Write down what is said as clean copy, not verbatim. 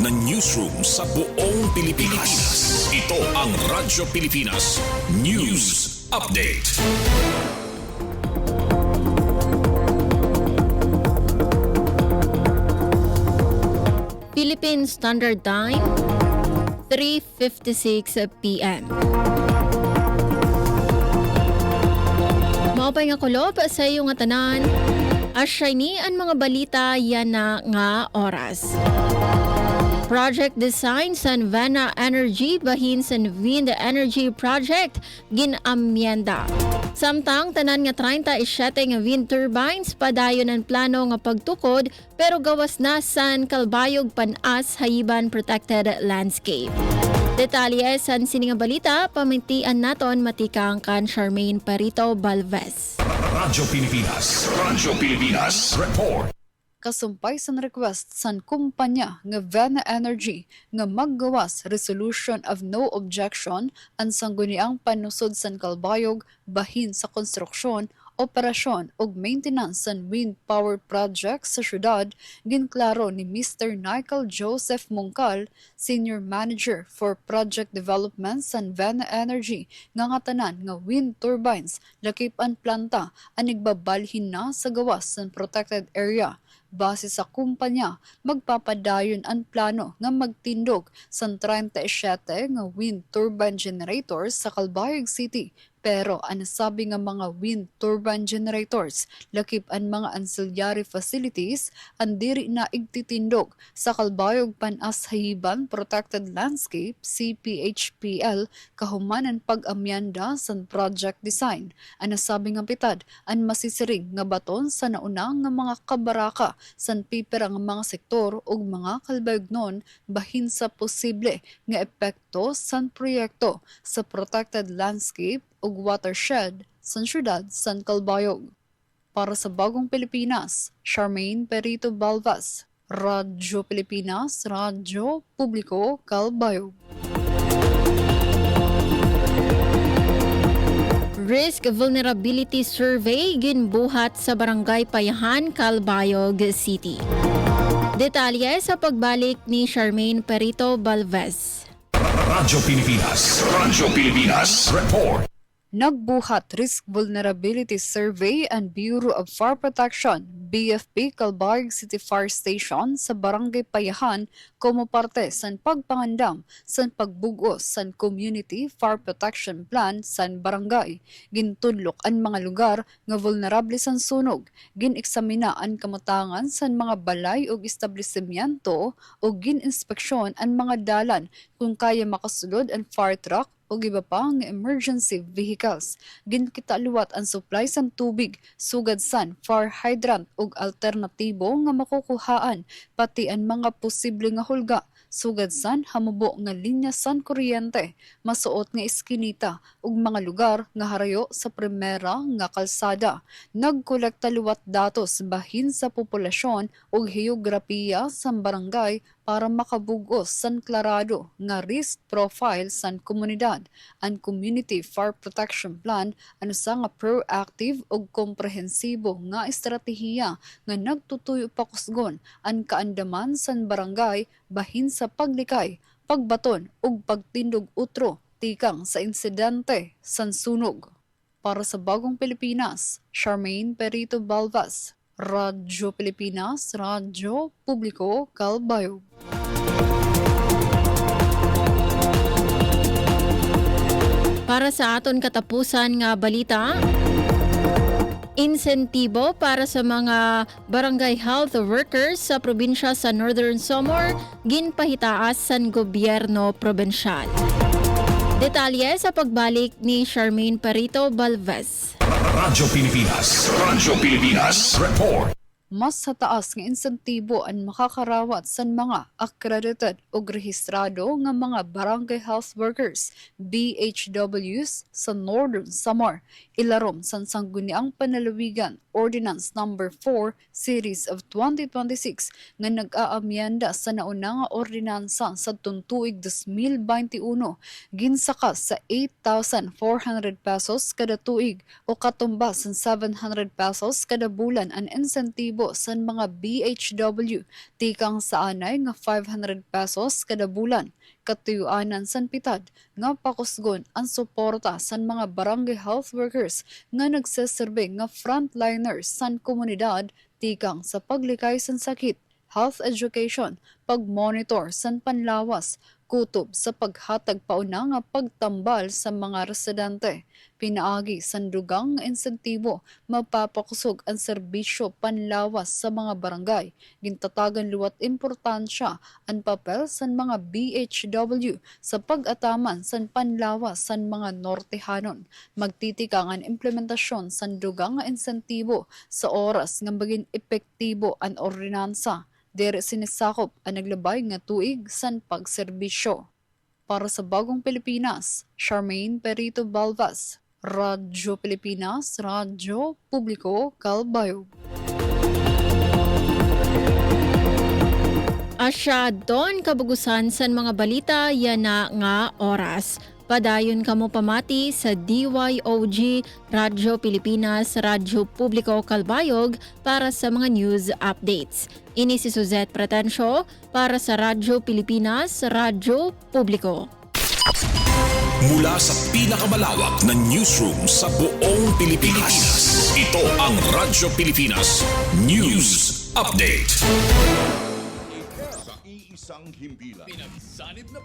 na newsroom sa buong Pilipinas. Ito ang Radyo Pilipinas News Update. Philippine Standard Time, 3:56 p.m. Maupay nga kulob sa iyo nga tanan, asya ni ang mga balita yan na nga oras. Project design sa Vana Energy bahin sa Wind Energy Project ginamyenda. Samtang tanan nga 37 nga wind turbines padayon ang plano nga pagtukod pero gawas na san Kalbayog Panas Hayiban Protected Landscape. Detalye san sini nga balita pamintian naton matikang kan Charmaine Perito Balvez. Radyo Pilipinas Report. Kasumpay sa request san kumpanya nga Vana Energy nga maggawas resolution of no objection ang sangguniang panusod san Kalbayog bahin sa konstruksyon, operasyon ug maintenance san wind power project sa syudad, ginklaro ni Mr. Michael Joseph Mungkal, Senior Manager for Project Development san Vana Energy, nga tanan nga wind turbines lakip ang planta ang nagbabalhin na sa gawas san protected area. Base sa kumpanya, magpapadayon ang plano nga magtindog sa 37 nga wind turbine generators sa Calbayog City. Pero ang nasabi nga mga wind turbine generators, lakip ang mga ancillary facilities, ang diri na igtitindog sa Calbayog Panas Hayiban Protected Landscape, CPHPL, kahumanan pag-amyanda sa project design. Ang nasabi nga pitad, ang masisiring nga baton sa naunang nga mga kabaraka san pipera nga mga sektor ug mga kalbayognon bahin sa posible nga epekto san proyekto sa protected landscape ug watershed san syudad san Kalbayog. Para sa Bagong Pilipinas, Charmaine Perito Balvez, Radyo Pilipinas, Radyo Publiko, Kalbayog. Risk Vulnerability Survey ginbuhat sa Barangay Payahan, Calbayog City. Detalye sa pagbalik ni Charmaine Perito Balvez. Radyo Pilipinas Report. Nagbuhat Risk Vulnerability Survey ang Bureau of Fire Protection, BFP Calbayog City Fire Station sa Barangay Payahan como parte san pagpangandam san pagbugos san Community Fire Protection Plan san barangay. Gintudlok ang mga lugar nga vulnerable san sunog. Gineksamina ang kamutangan san mga balay ug establishmento ug gininspeksyon ang mga dalan kung kaya makasulod ang fire truck o iba pa nga emergency vehicles. Ginkitaluwat ang supply san tubig, sugad san fire hydrant ug alternatibo nga makukuhaan, pati ang mga posible nga hulga, sugad san hamubo nga linya san kuryente, masuot nga eskinita ug mga lugar nga harayo sa primera nga kalsada. Nagkolekta luwat datos bahin sa populasyon ug heograpiya san barangay para makabugos san klarado nga risk profile san komunidad. Ang Community Fire Protection Plan ano sa nga proactive ug komprehensibo nga estratehiya nga nagtutuyo pakusgon ang kaandaman san barangay bahin sa paglikay, pagbaton ug pagtindog utro tikang sa insidente san sunog. Para sa Bagong Pilipinas, Charmaine Perito Balvez, Radyo Pilipinas, Radyo Publiko, Kalbayog. Para sa aton katapusan nga balita, insentibo para sa mga barangay health workers sa probinsya sa Northern Samar ginpahitaas san gobyerno probinsyal. Detalye sa pagbalik ni Charmaine Perito Balvez. Radyo Pilipinas Report. Mas sa taas nga insentibo ang makakarawat sa mga accredited o rehistrado nga mga barangay health workers, BHWs, sa Northern Samar. Ilarom sa sangguniang panalawigan Ordinance Number 4 Series of 2026 nga nag-aamyenda sa nauna nga ordinansa sa tuig 2021 ginsaka sa 8,400 pesos kada tuig o katumbas sa 700 pesos kada bulan ang insentive insentibo sa mga BHW tikang sa anay nga 500 pesos kada bulan. Katuyuanan san pitad nga pakusgon ang suporta san mga barangay health workers nga nagseserbe nga frontliners san komunidad tikang sa paglikay san sakit, health education, pagmonitor san panlawas, kutob sa paghatag pauna nga pagtambal sa mga residente. Pinaagi sandugang insentibo mapapakusog ang serbisyo panlawas sa mga barangay. Gintatagan luwat importansya ang papel san mga BHW sa pag-ataman san panlawas san mga Nortehanon. Magtitikang ang implementasyon sandugang insentibo sa oras nga maging epektibo ang ordinansa. Dere sinisakop ang naglabay nga tuig san pagserbisyo. Para sa Bagong Pilipinas, Charmaine Perito Balvas, Radyo Pilipinas, Radyo Publiko, Calbayog. Asya doon kabugusan san mga balita yan na nga oras. Padayon kamo pamati sa DYOG, Radyo Pilipinas, Radyo Publiko Calbayog para sa mga news updates. Ini si Suzette Pratencio para sa Radyo Pilipinas, Radyo Publiko. Mula sa pinakamalawak na newsroom sa buong Pilipinas, ito ang Radyo Pilipinas News Update. Sa iisang himpilan, pinagsanib na